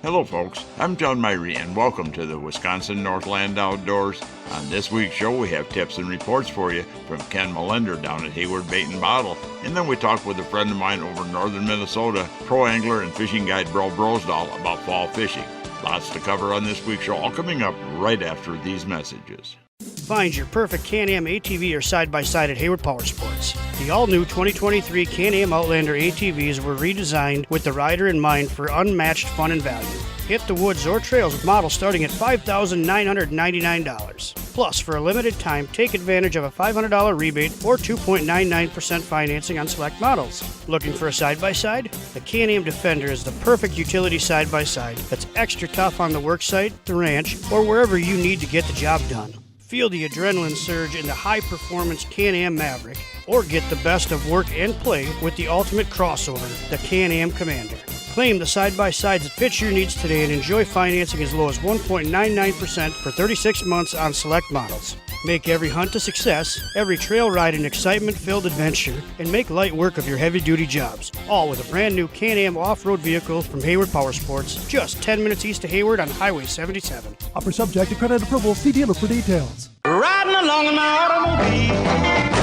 Hello folks, I'm John Myrie and welcome to the Wisconsin Northland Outdoors. On this week's show we have tips and reports for you from Ken Milender down at Hayward Bait and Bottle. And then we talk with a friend of mine over in northern Minnesota, pro angler and fishing guide BRO Brosdahl, about fall fishing. Lots to cover on this week's show, all coming up right after these messages. Find your perfect Can-Am ATV or side-by-side at Hayward Power Sports. The all-new 2023 Can-Am Outlander ATVs were redesigned with the rider in mind for unmatched fun and value. Hit the woods or trails with models starting at $5,999. Plus, for a limited time, take advantage of a $500 rebate or 2.99% financing on select models. Looking for a side-by-side? The Can-Am Defender is the perfect utility side-by-side that's extra tough on the work site, the ranch, or wherever you need to get the job done. Feel the adrenaline surge in the high-performance Can-Am Maverick, or get the best of work and play with the ultimate crossover, the Can-Am Commander. Claim the side-by-sides that fit your needs today and enjoy financing as low as 1.99% for 36 months on select models. Make every hunt a success, every trail ride an excitement-filled adventure, and make light work of your heavy-duty jobs. All with a brand-new Can-Am off-road vehicle from Hayward Power Sports, just 10 minutes east of Hayward on Highway 77. Offer subject to credit approval. See dealer for details. Riding along in my automobile.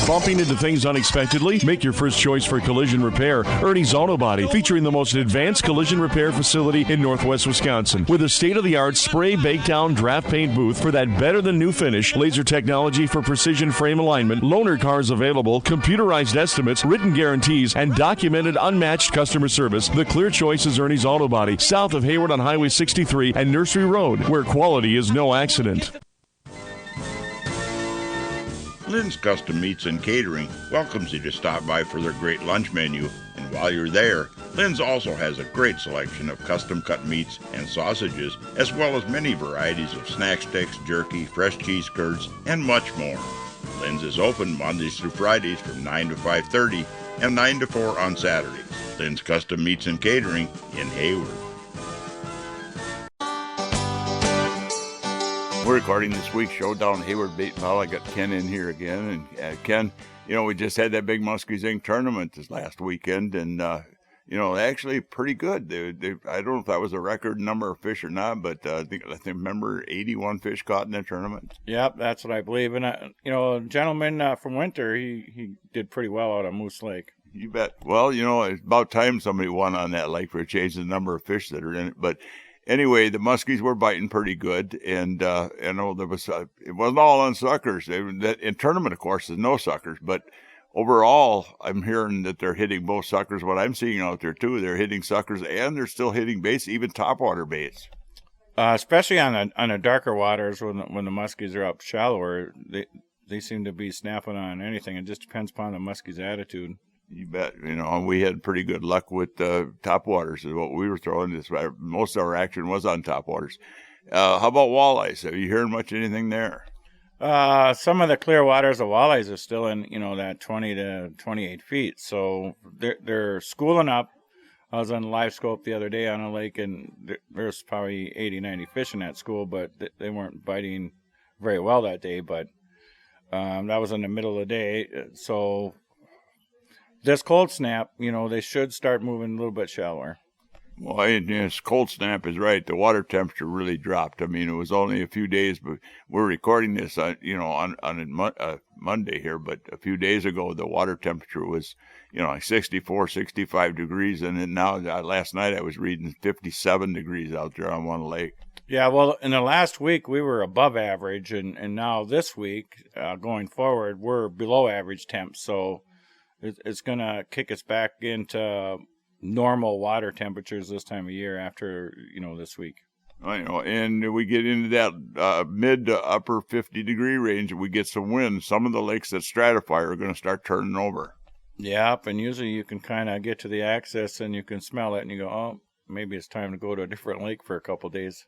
Bumping into things unexpectedly? Make your first choice for collision repair. Ernie's Auto Body, featuring the most advanced collision repair facility in northwest Wisconsin. With a state-of-the-art spray bake down draft paint booth for that better-than-new finish, laser technology for precision frame alignment, loaner cars available, computerized estimates, written guarantees, and documented unmatched customer service, the clear choice is Ernie's Auto Body, south of Hayward on Highway 63 and Nursery Road, where quality is no accident. Lynn's Custom Meats and Catering welcomes you to stop by for their great lunch menu. And while you're there, Lynn's also has a great selection of custom cut meats and sausages, as well as many varieties of snack sticks, jerky, fresh cheese curds, and much more. Lynn's is open Mondays through Fridays from 9 to 5:30 and 9 to 4 on Saturdays. Lynn's Custom Meats and Catering in Hayward. We're recording this week's show down at Hayward Bait and Bottle. I got Ken in here again. And Ken, we just had that big Muskies Inc. tournament this last weekend, and actually pretty good. I don't know if that was a record number of fish or not, but I think remember 81 fish caught in that tournament. Yep, that's what I believe. And a gentleman from Winter, he did pretty well out of Moose Lake. You bet. Well, it's about time somebody won on that lake for a change the number of fish that are in it, but. Anyway, the muskies were biting pretty good, and there was it wasn't all on suckers. In tournament, of course, there's no suckers, but overall, I'm hearing that they're hitting both suckers. What I'm seeing out there too, they're hitting suckers and they're still hitting baits, even topwater baits. Especially on the darker waters when the muskies are up shallower, they seem to be snapping on anything. It just depends upon the muskie's attitude. You bet. We had pretty good luck with topwaters is what we were throwing. Most of our action was on topwaters. How about walleyes? Are you hearing much anything there? Some of the clear waters of walleyes are still in, that 20 to 28 feet. So they're schooling up. I was on Live Scope the other day on a lake, and there's probably 80, 90 fish in that school, but they weren't biting very well that day. But that was in the middle of the day. So this cold snap, they should start moving a little bit shallower. Well, yes, cold snap is right. The water temperature really dropped. I mean, it was only a few days, but we're recording this, on Monday here. But a few days ago, the water temperature was, 64, 65 degrees, and then now last night I was reading 57 degrees out there on one lake. Yeah, well, in the last week we were above average, and now this week going forward we're below average temps. So it's going to kick us back into normal water temperatures this time of year after, this week. And we get into that mid to upper 50-degree range, and we get some wind. Some of the lakes that stratify are going to start turning over. Yep, and usually you can kind of get to the access and you can smell it, and you go, oh, maybe it's time to go to a different lake for a couple of days.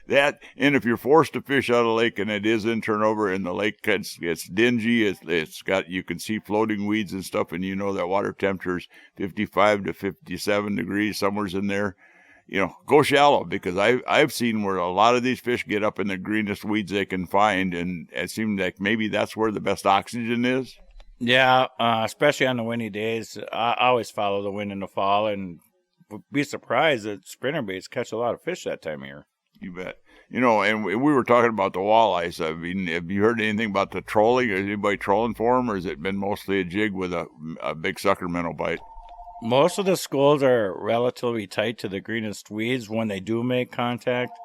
That, and if you're forced to fish out of a lake and it is in turnover and the lake gets dingy, it's got, you can see floating weeds and stuff, and that water temperature is 55 to 57 degrees, somewhere's in there. Go shallow, because I've seen where a lot of these fish get up in the greenest weeds they can find, and it seems like maybe that's where the best oxygen is. Yeah, especially on the windy days. I always follow the wind in the fall and be surprised that spinnerbaits catch a lot of fish that time of year. You bet. And we were talking about the walleyes. I mean, have you heard anything about the trolling? Is anybody trolling for them, or has it been mostly a jig with a big sucker minnow bite? Most of the schools are relatively tight to the greenest weeds when they do make contact.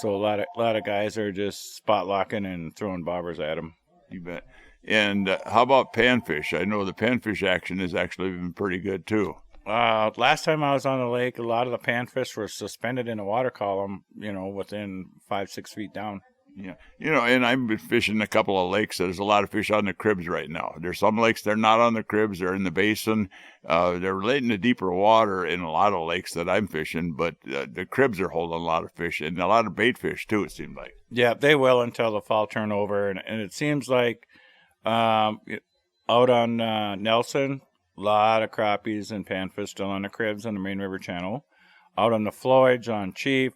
So a lot of guys are just spot locking and throwing bobbers at them. You bet. And how about panfish? I know the panfish action has actually been pretty good too. Last time I was on the lake, a lot of the panfish were suspended in a water column, within 5-6 feet down. Yeah. And I've been fishing a couple of lakes. There's a lot of fish on the cribs right now. There's some lakes they're not on the cribs. They're in the basin. They're relating to deeper water in a lot of lakes that I'm fishing, but the cribs are holding a lot of fish and a lot of bait fish too, it seems like. Yeah, they will until the fall turnover. And it seems like out on Nelson, a lot of crappies and panfish still on the cribs on the Main River Channel. Out on the flowage on Chief,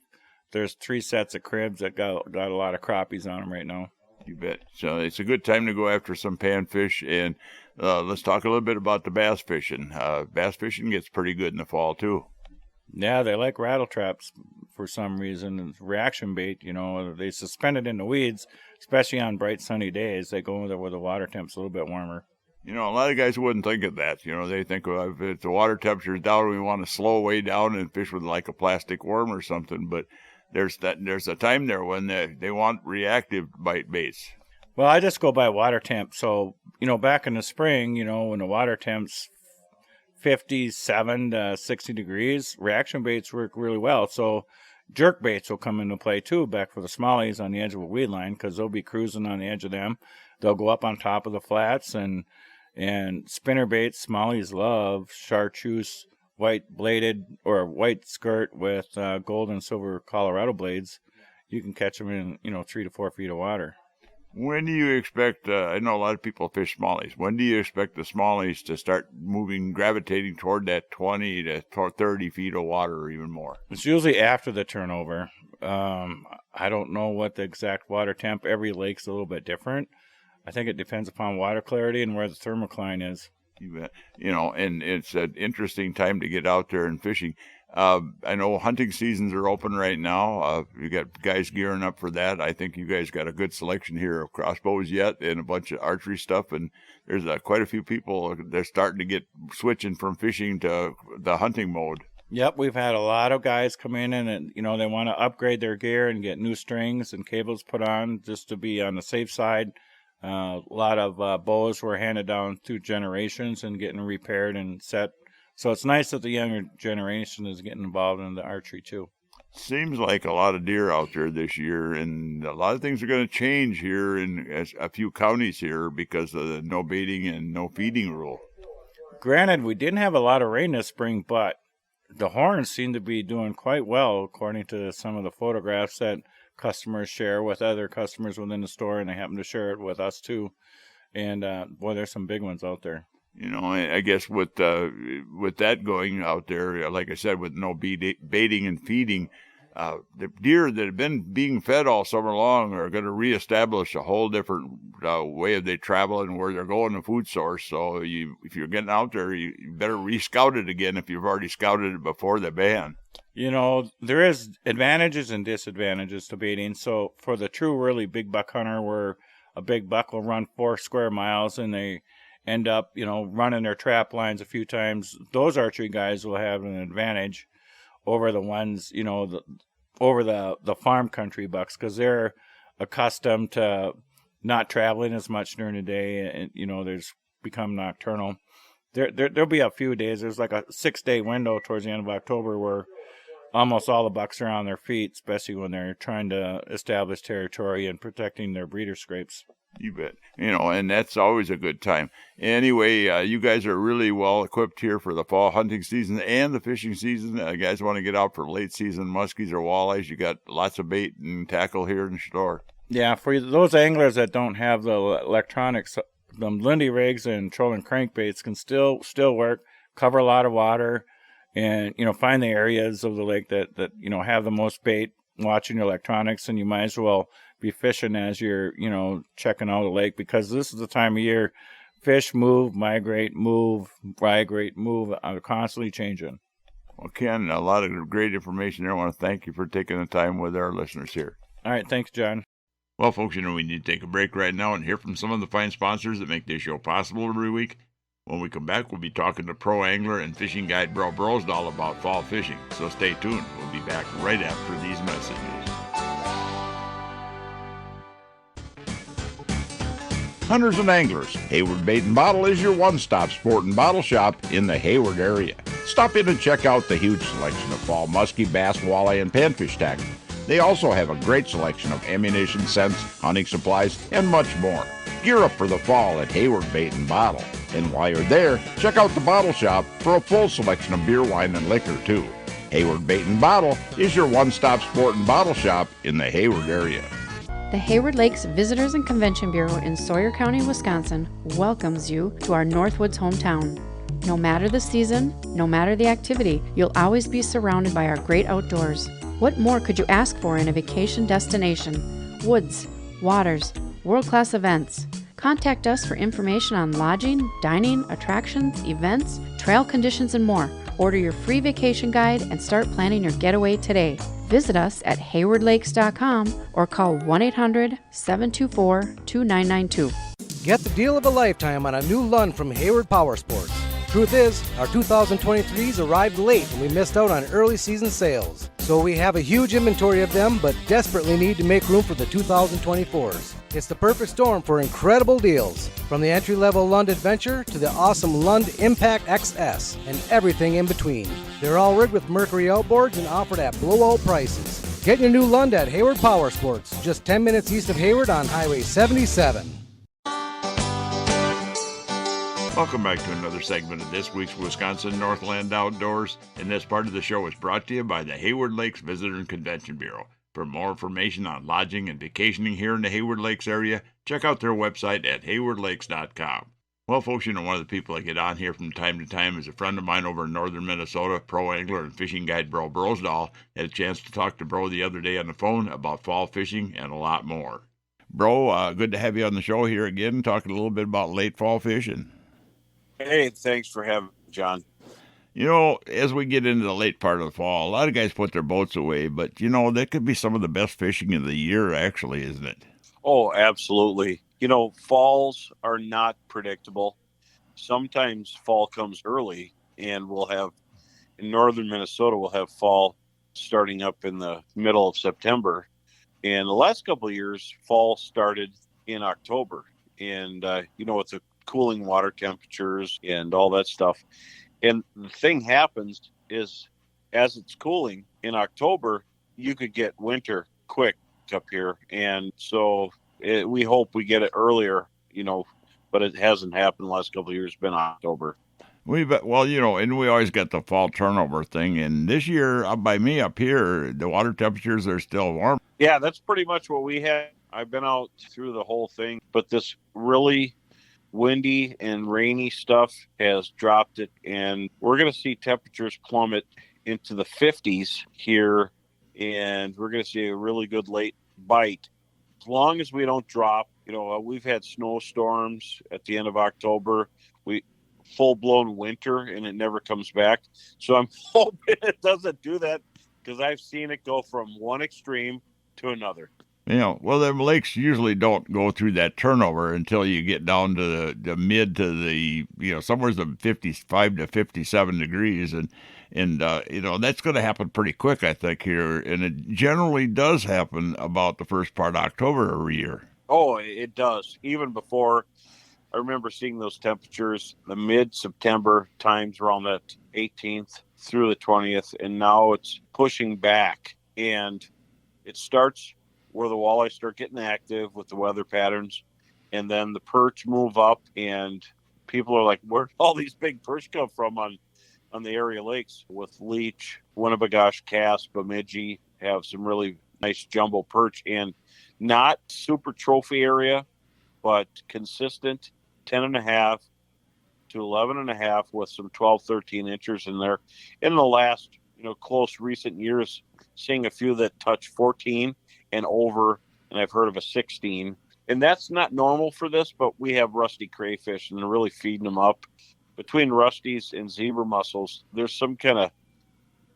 there's 3 sets of cribs that got a lot of crappies on them right now. You bet. So it's a good time to go after some panfish. And let's talk a little bit about the bass fishing. Bass fishing gets pretty good in the fall too. Yeah, they like rattle traps for some reason. It's reaction bait, they suspend it in the weeds, especially on bright sunny days. They go with it where the water temp's a little bit warmer. A lot of guys wouldn't think of that. They think, well, if the water temperature's down, we want to slow way down and fish with like a plastic worm or something. But there's a time there when they want reactive bite baits. Well, I just go by water temp. So, back in the spring, when the water temp's 57 to 60 degrees, reaction baits work really well. So jerk baits will come into play too, back for the smallies on the edge of a weed line, because they'll be cruising on the edge of them. They'll go up on top of the flats, and spinner baits, smallies love chartreuse, white bladed or white skirt with gold and silver Colorado blades. You can catch them in 3 to 4 feet of water. When do you expect, I know a lot of people fish smallies, when do you expect the smallies to start gravitating toward that 20 to 30 feet of water or even more? It's usually after the turnover. I don't know what the exact water temp. Every lake's a little bit different. I think it depends upon water clarity and where the thermocline is. You bet. And it's an interesting time to get out there and fishing. I know hunting seasons are open right now. You got guys gearing up for that. I think you guys got a good selection here of crossbows yet and a bunch of archery stuff. And there's quite a few people, they're starting to get switching from fishing to the hunting mode. Yep, we've had a lot of guys come in and, they want to upgrade their gear and get new strings and cables put on just to be on the safe side. A lot of bows were handed down through generations and getting repaired and set. So it's nice that the younger generation is getting involved in the archery too. Seems like a lot of deer out there this year, and a lot of things are going to change here in a few counties here because of the no baiting and no feeding rule. Granted, we didn't have a lot of rain this spring, but the horns seem to be doing quite well according to some of the photographs that customers share with other customers within the store, and they happen to share it with us too. And boy, there's some big ones out there. I guess with that going out there, like I said, with no baiting and feeding, the deer that have been being fed all summer long are going to reestablish a whole different way of they travel and where they're going, the food source. So if you're getting out there, you better re-scout it again if you've already scouted it before the ban. There is advantages and disadvantages to baiting. So for the true really big buck hunter, where a big buck will run 4 square miles and they end up, running their trap lines a few times, those archery guys will have an advantage over the ones, over the farm country bucks, because they're accustomed to not traveling as much during the day, and there's become nocturnal. There'll be a few days. There's like a 6-day window towards the end of October where almost all the bucks are on their feet, especially when they're trying to establish territory and protecting their breeder scrapes. You bet. And that's always a good time. Anyway, you guys are really well equipped here for the fall hunting season and the fishing season. You guys want to get out for late season muskies or walleyes, you got lots of bait and tackle here in the store. Yeah, for those anglers that don't have the electronics, the Lindy rigs and trolling crankbaits can still work, cover a lot of water, and find the areas of the lake that have the most bait, watching your electronics, and you might as well be fishing as you're checking out the lake, because this is the time of year fish move, migrate, move, are constantly changing. Well, Ken, a lot of great information there. I want to thank you for taking the time with our listeners here. All right, thanks, John. Well, folks, we need to take a break right now and hear from some of the fine sponsors that make this show possible every week. When we come back, we'll be talking to pro angler and fishing guide BRO Brosdahl about fall fishing. So stay tuned. We'll be back right after these messages. Hunters and anglers, Hayward Bait and Bottle is your one-stop sport and bottle shop in the Hayward area. Stop in and check out the huge selection of fall muskie, bass, walleye, and panfish tackle. They also have a great selection of ammunition, scents, hunting supplies, and much more. Gear up for the fall at Hayward Bait and Bottle. And while you're there, check out the bottle shop for a full selection of beer, wine, and liquor, too. Hayward Bait and Bottle is your one-stop sport and bottle shop in the Hayward area. The Hayward Lakes Visitors and Convention Bureau in Sawyer County, Wisconsin welcomes you to our Northwoods hometown. No matter the season, no matter the activity, you'll always be surrounded by our great outdoors. What more could you ask for in a vacation destination? Woods, waters, world-class events. Contact us for information on lodging, dining, attractions, events, trail conditions, and more. Order your free vacation guide and start planning your getaway today. Visit us at haywardlakes.com or call 1-800-724-2992. Get the deal of a lifetime on a new Lund from Hayward Power Sports. Truth is, our 2023s arrived late and we missed out on early season sales. So we have a huge inventory of them, but desperately need to make room for the 2024s. It's the perfect storm for incredible deals. From the entry-level Lund Adventure to the awesome Lund Impact XS and everything in between. They're all rigged with Mercury outboards and offered at blowout prices. Get your new Lund at Hayward Power Sports, just 10 minutes east of Hayward on Highway 77. Welcome back to another segment of this week's Wisconsin Northland Outdoors, and this part of the show is brought to you by the Hayward Lakes Visitor and Convention Bureau. For more information on lodging and vacationing here in the Hayward Lakes area, check out their website at haywardlakes.com. Well, folks, one of the people I get on here from time to time is a friend of mine over in northern Minnesota, pro angler and fishing guide BRO Brosdahl. Had a chance to talk to Bro the other day on the phone about fall fishing and a lot more. Bro, good to have you on the show here again, talking a little bit about late fall fishing. Hey, thanks for having me, John. As we get into the late part of the fall, a lot of guys put their boats away, but, that could be some of the best fishing of the year, actually, isn't it? Oh, absolutely. Falls are not predictable. Sometimes fall comes early, and in northern Minnesota, we'll have fall starting up in the middle of September. And the last couple of years, fall started in October. And, with the cooling water temperatures and all that stuff. And the thing happens is as it's cooling in October, you could get winter quick up here. And so we hope we get it earlier, but it hasn't happened the last couple of years. It's been October. And we always get the fall turnover thing. And this year, by me up here, the water temperatures are still warm. Yeah, that's pretty much what we had. I've been out through the whole thing, but this really windy and rainy stuff has dropped it, and we're going to see temperatures plummet into the 50s here, and we're going to see a really good late bite as long as we don't drop. We've had snowstorms at the end of October, full-blown winter, and it never comes back. So I'm hoping it doesn't do that, because I've seen it go from one extreme to another. The lakes usually don't go through that turnover until you get down to the mid to the, somewhere to 55 to 57 degrees. And that's going to happen pretty quick, I think, here. And it generally does happen about the first part of October every year. Oh, it does. Even before, I remember seeing those temperatures, the mid-September times around that 18th through the 20th. And now it's pushing back. And it starts where the walleyes start getting active with the weather patterns, and then the perch move up, and people are like, where'd all these big perch come from on the area lakes? With Leech, Winnebagosh, Cass, Bemidji have some really nice jumbo perch, and not super trophy area, but consistent 10.5 to 11.5 with some 12, 13 inches in there. In the last, close recent years, seeing a few that touch 14 and over, and I've heard of a 16. And that's not normal for this, but we have rusty crayfish, and they're really feeding them up. Between rusties and zebra mussels, there's some kind of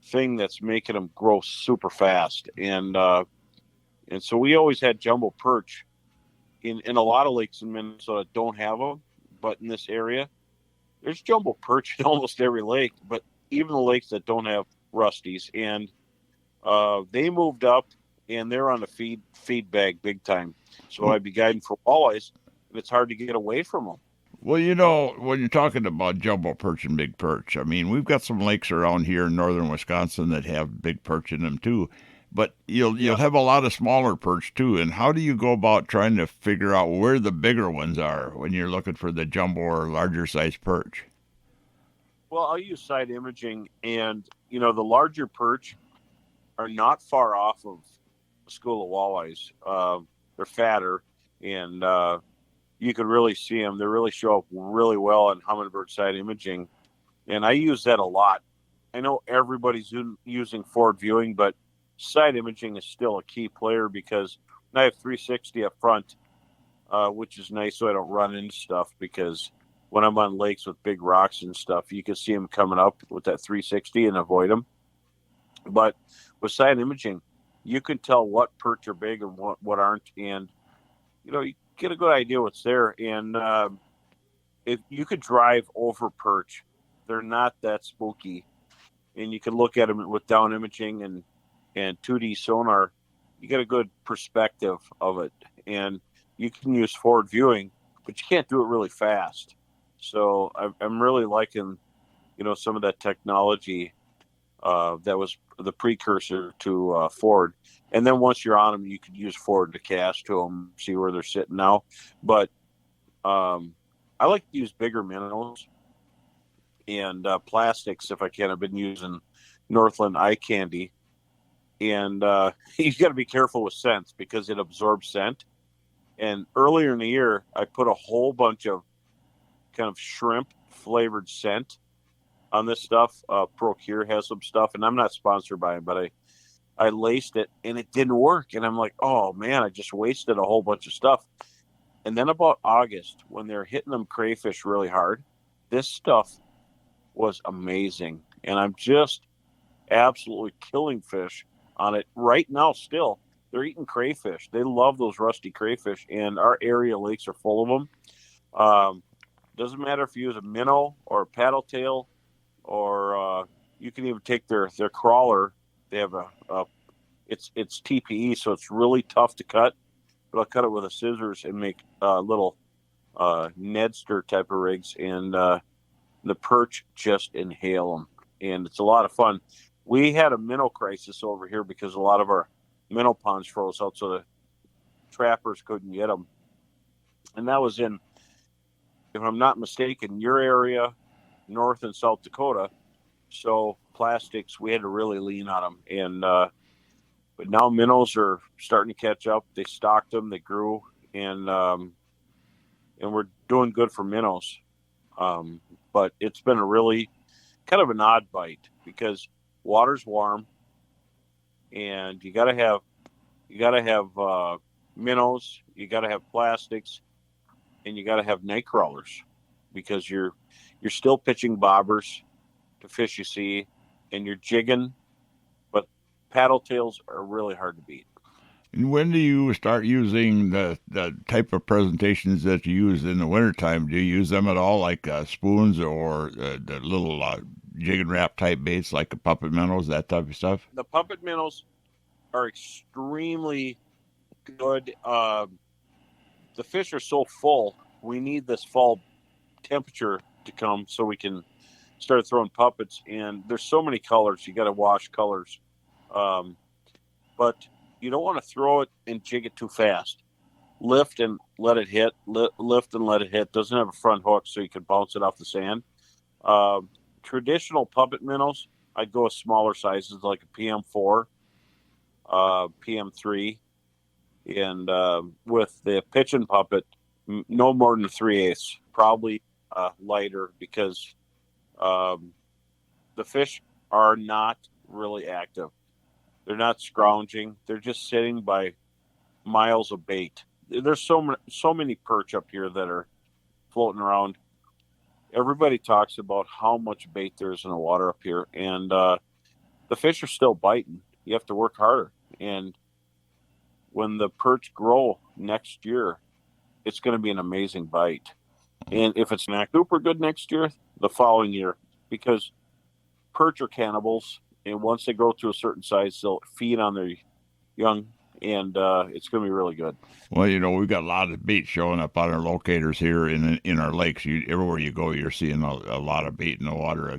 thing that's making them grow super fast. And so we always had jumbo perch in a lot of lakes in Minnesota don't have them, but in this area, there's jumbo perch in almost every lake, but even the lakes that don't have rusties. And they moved up, and they're on the feed bag big time. So I'd be guiding for walleyes, and it's hard to get away from them. Well, you know, when you're talking about jumbo perch and big perch, I mean, we've got some lakes around here in northern Wisconsin that have big perch in them too. But you'll have a lot of smaller perch too. And how do you go about trying to figure out where the bigger ones are when you're looking for the jumbo or larger size perch? Well, I'll use side imaging, and the larger perch are not far off of a school of walleyes. They're fatter, and you can really see them. They really show up really well on Humminbird side imaging, and I use that a lot. I know everybody's using forward viewing, but side imaging is still a key player because I have 360 up front, which is nice so I don't run into stuff, because when I'm on lakes with big rocks and stuff, you can see them coming up with that 360 and avoid them. But with side imaging, you can tell what perch are big and what aren't, and you get a good idea what's there. And if you could drive over perch, they're not that spooky, and you can look at them with down imaging and 2D sonar. You get a good perspective of it, and you can use forward viewing, but you can't do it really fast. So I'm really liking, some of that technology that was the precursor to forward. And then once you're on them, you could use forward to cast to them, see where they're sitting now. But I like to use bigger minnows and plastics if I can. I've been using Northland eye candy. And you got to be careful with scents because it absorbs scent. And earlier in the year, I put a whole bunch of kind of shrimp flavored scent on this stuff. Procure has some stuff, and I'm not sponsored by it, but I laced it and it didn't work. And I'm like, oh man, I just wasted a whole bunch of stuff. And then about August, when they're hitting them crayfish really hard, this stuff was amazing. And I'm just absolutely killing fish on it right now. Still, they're eating crayfish. They love those rusty crayfish, and our area lakes are full of them. Doesn't matter if you use a minnow or a paddle tail, or you can even take their crawler. They have it's TPE, so it's really tough to cut, but I'll cut it with a scissors and make little Nedster type of rigs, and the perch just inhale them, and it's a lot of fun. We had a minnow crisis over here because a lot of our minnow ponds froze out, so the trappers couldn't get them. And that was in, if I'm not mistaken, your area, North and South Dakota. So plastics, we had to really lean on them. And but now minnows are starting to catch up. They stocked them, they grew, and we're doing good for minnows. But it's been a really kind of an odd bite because water's warm, and you gotta have minnows, you gotta have plastics, and you gotta have night crawlers, because you're still pitching bobbers to fish you see, and you're jigging, but paddle tails are really hard to beat. And when do you start using the type of presentations that you use in the wintertime? Do you use them at all, like spoons or the little jig and wrap type baits like the puppet minnows, that type of stuff? The puppet minnows are extremely good. The fish are so full. We need this fall temperature to come so we can start throwing puppets. And there's so many colors. You got to wash colors. But you don't want to throw it and jig it too fast. Lift and let it hit. Lift and let it hit. Doesn't have a front hook, so you can bounce it off the sand. Traditional puppet minnows, I'd go with smaller sizes like a PM4, PM3, and with the pitching puppet, no more than 3/8, probably lighter, because the fish are not really active. They're not scrounging. They're just sitting by miles of bait. There's so many perch up here that are floating around. Everybody talks about how much bait there is in the water up here, and the fish are still biting. You have to work harder. And when the perch grow next year, it's going to be an amazing bite. And if it's not super good next year, the following year, because perch are cannibals, and once they grow to a certain size, they'll feed on their young, and it's going to be really good. Well, we've got a lot of bait showing up on our locators here in our lakes. Everywhere you go, you're seeing a lot of bait in the water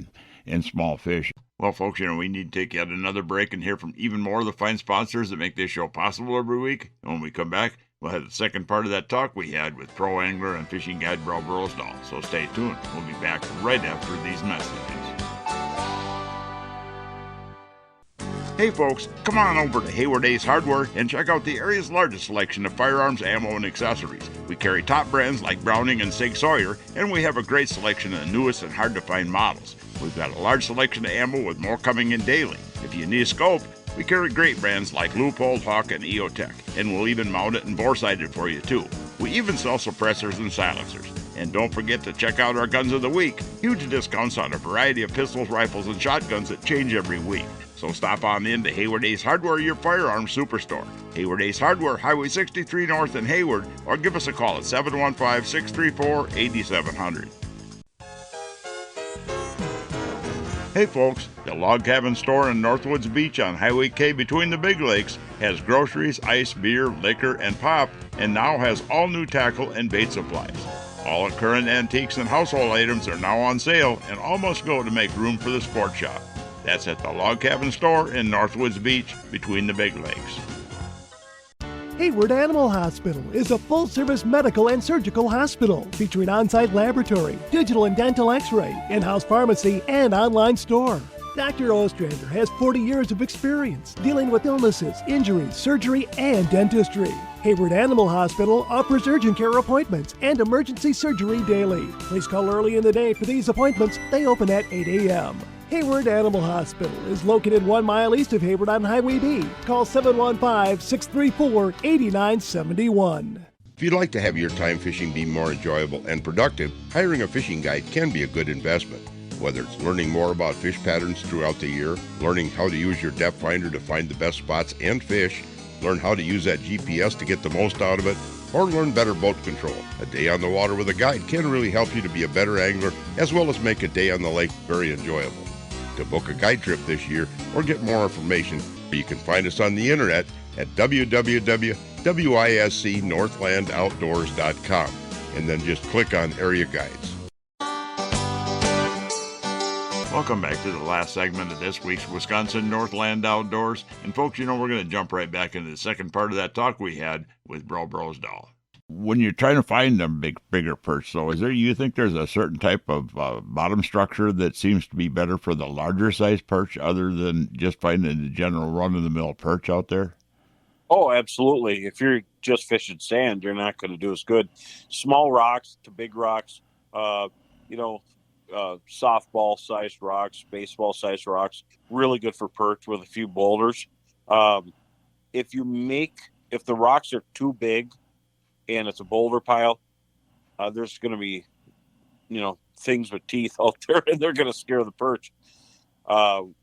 and small fish. Well, folks, we need to take yet another break and hear from even more of the fine sponsors that make this show possible every week. And when we come back, we'll have the second part of that talk we had with pro angler and fishing guide BRO Brosdahl. So stay tuned. We'll be back right after these messages. Hey folks, come on over to Hayward Ace Hardware and check out the area's largest selection of firearms, ammo, and accessories. We carry top brands like Browning and Sig Sauer, and we have a great selection of the newest and hard-to-find models. We've got a large selection of ammo with more coming in daily. If you need a scope, we carry great brands like Leupold, Hawk, and EOTech, and we'll even mount it and bore-sight it for you too. We even sell suppressors and silencers. And don't forget to check out our Guns of the Week. Huge discounts on a variety of pistols, rifles, and shotguns that change every week. So stop on in to Hayward Ace Hardware, your firearms superstore. Hayward Ace Hardware, Highway 63 North in Hayward, or give us a call at 715-634-8700. Hey folks, the Log Cabin Store in Northwoods Beach on Highway K between the Big Lakes has groceries, ice, beer, liquor, and pop, and now has all new tackle and bait supplies. All current antiques and household items are now on sale, and all must go to make room for the sport shop. That's at the Log Cabin Store in Northwoods Beach between the Big Lakes. Hayward Animal Hospital is a full-service medical and surgical hospital featuring on-site laboratory, digital and dental x-ray, in-house pharmacy, and online store. Dr. Ostrander has 40 years of experience dealing with illnesses, injuries, surgery, and dentistry. Hayward Animal Hospital offers urgent care appointments and emergency surgery daily. Please call early in the day for these appointments. They open at 8 a.m. Hayward Animal Hospital is located 1 mile east of Hayward on Highway B. Call 715-634-8971. If you'd like to have your time fishing be more enjoyable and productive, hiring a fishing guide can be a good investment. Whether it's learning more about fish patterns throughout the year, learning how to use your depth finder to find the best spots and fish, learn how to use that GPS to get the most out of it, or learn better boat control. A day on the water with a guide can really help you to be a better angler, as well as make a day on the lake very enjoyable. To book a guide trip this year or get more information, you can find us on the internet at www.wiscnorthlandoutdoors.com, and then just click on Area Guides. Welcome back to the last segment of this week's Wisconsin Northland Outdoors. And folks, we're going to jump right back into the second part of that talk we had with BRO Brosdahl. When you're trying to find them bigger perch, so you think there's a certain type of bottom structure that seems to be better for the larger size perch other than just finding the general run-of-the-mill perch out there? Oh, absolutely. If you're just fishing sand, you're not going to do as good. Small rocks to big rocks, softball-sized rocks, baseball-sized rocks, really good for perch with a few boulders. If the rocks are too big and it's a boulder pile, there's going to be, things with teeth out there, and they're going to scare the perch.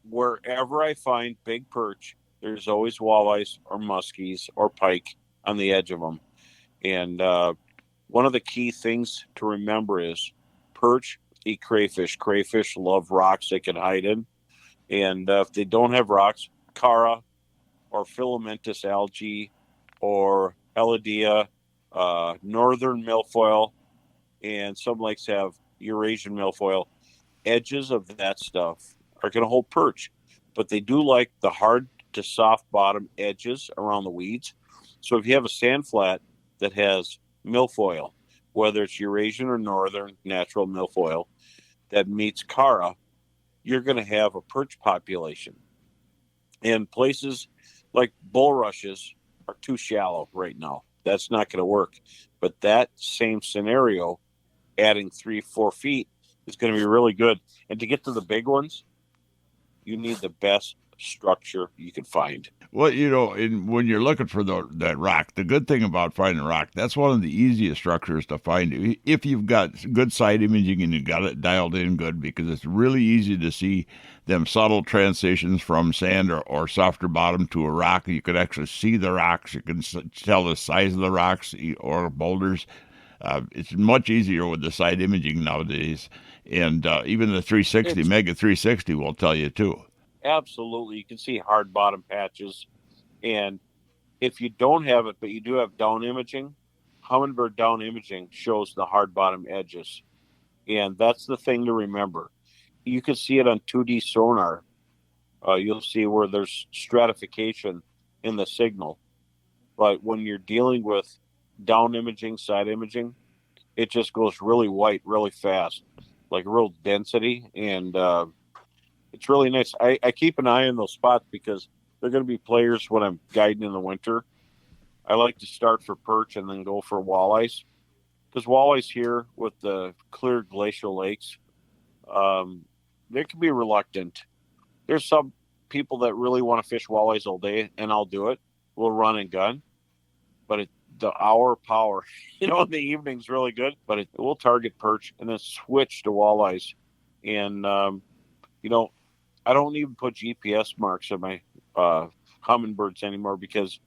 Wherever I find big perch, there's always walleyes or muskies or pike on the edge of them. And one of the key things to remember is perch eat crayfish. Crayfish love rocks they can hide in. And if they don't have rocks, cara or filamentous algae or elodea, northern milfoil, and some lakes have Eurasian milfoil. Edges of that stuff are going to hold perch, but they do like the hard to soft bottom edges around the weeds. So if you have a sand flat that has milfoil, whether it's Eurasian or northern natural milfoil, that meets cara, you're going to have a perch population. And places like bulrushes are too shallow right now. That's not going to work. But that same scenario, adding 3-4 feet, is going to be really good. And to get to the big ones, you need the best structure you can find. Well, when you're looking for that rock, the good thing about finding a rock, that's one of the easiest structures to find if you've got good side imaging and you got it dialed in good, because it's really easy to see them subtle transitions from sand or softer bottom to a rock. You can actually see the rocks. You can tell the size of the rocks or boulders. It's much easier with the side imaging nowadays, and even the 360, Mega 360 will tell you too. Absolutely. You can see hard bottom patches. And if you don't have it, but you do have down imaging, Humminbird down imaging shows the hard bottom edges. And that's the thing to remember. You can see it on 2D sonar. You'll see where there's stratification in the signal. But when you're dealing with down imaging, side imaging, it just goes really white, really fast, like real density. And it's really nice. I keep an eye on those spots because they're going to be players when I'm guiding in the winter. I like to start for perch and then go for walleyes, because walleyes here with the clear glacial lakes, they can be reluctant. There's some people that really want to fish walleyes all day, and I'll do it. We'll run and gun, but the hour power, in the evening's really good. But we'll target perch and then switch to walleyes, and I don't even put GPS marks on my Humminbirds anymore because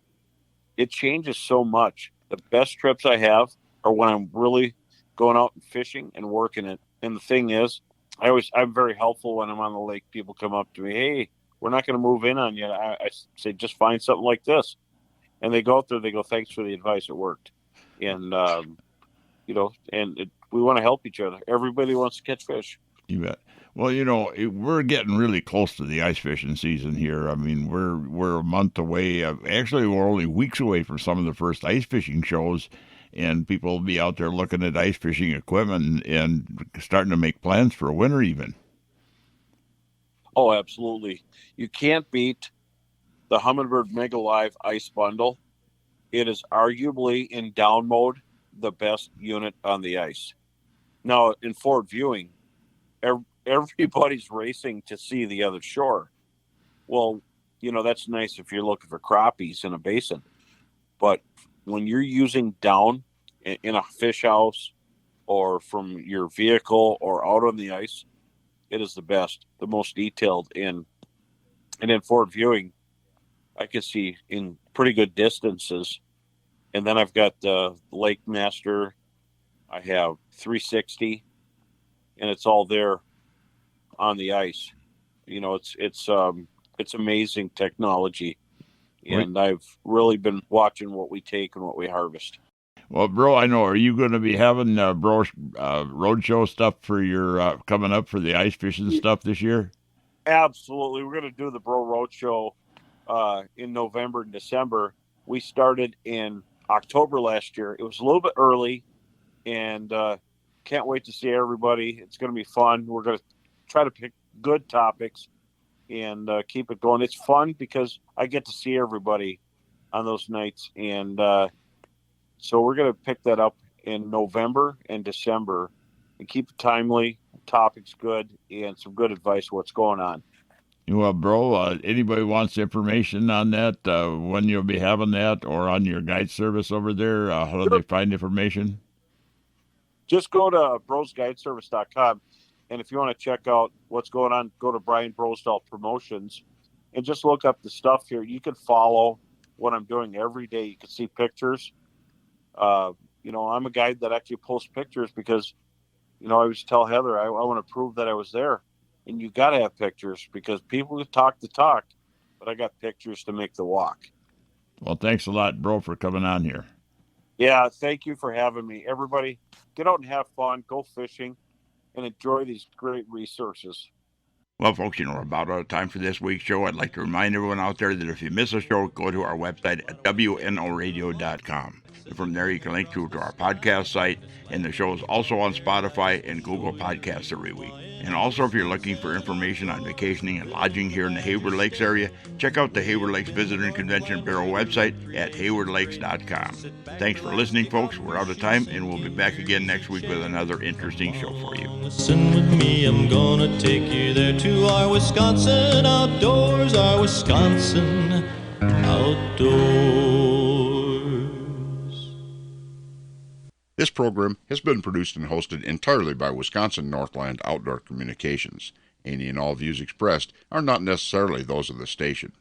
it changes so much. The best trips I have are when I'm really going out and fishing and working it. And the thing is, I'm very helpful when I'm on the lake. People come up to me, "Hey, we're not going to move in on you." I say, just find something like this. And they go out there, they go, "Thanks for the advice. It worked." And, we want to help each other. Everybody wants to catch fish. You bet. Well, we're getting really close to the ice fishing season here. I mean, we're a month away. Actually, we're only weeks away from some of the first ice fishing shows, and people will be out there looking at ice fishing equipment and starting to make plans for winter even. Oh, absolutely. You can't beat the Humminbird Mega Live Ice Bundle. It is arguably, in down mode, the best unit on the ice. Now, in forward viewing, everybody's racing to see the other shore. Well, that's nice if you're looking for crappies in a basin. But when you're using down in a fish house or from your vehicle or out on the ice, it is the best, the most detailed. And in forward viewing, I can see in pretty good distances. And then I've got the Lake Master. I have 360, and it's all there on the ice. It's amazing technology, and I've really been watching what we take and what we harvest. Well, bro, I know. Are you going to be having roadshow stuff for your coming up for the ice fishing stuff this year? Absolutely, we're going to do the Bro Roadshow in November and December. We started in October last year. It was a little bit early, and can't wait to see everybody. It's going to be fun. We're going to try to pick good topics and keep it going. It's fun because I get to see everybody on those nights. And so we're going to pick that up in November and December and keep it timely, topics good, and some good advice what's going on. Well, bro, anybody wants information on that, when you'll be having that, or on your guide service over there, how do they find information? Just go to brosguideservice.com. And if you want to check out what's going on, go to Brian Brosdahl Promotions and just look up the stuff here. You can follow what I'm doing every day. You can see pictures. I'm a guide that actually posts pictures because, I always tell Heather, I want to prove that I was there. And you got to have pictures because people talk the talk, but I got pictures to make the walk. Well, thanks a lot, bro, for coming on here. Yeah, thank you for having me. Everybody, get out and have fun, go fishing, and enjoy these great resources. Well, folks, we're about out of time for this week's show. I'd like to remind everyone out there that if you miss a show, go to our website at wnoradio.com. And from there, you can link to our podcast site, and the show is also on Spotify and Google Podcasts every week. And also, if you're looking for information on vacationing and lodging here in the Hayward Lakes area, check out the Hayward Lakes Visitor and Convention Bureau website at haywardlakes.com. Thanks for listening, folks. We're out of time, and we'll be back again next week with another interesting show for you. Listen with me, I'm gonna take you there to our Wisconsin outdoors, our Wisconsin outdoors. This program has been produced and hosted entirely by Wisconsin Northland Outdoor Communications. Any and all views expressed are not necessarily those of the station.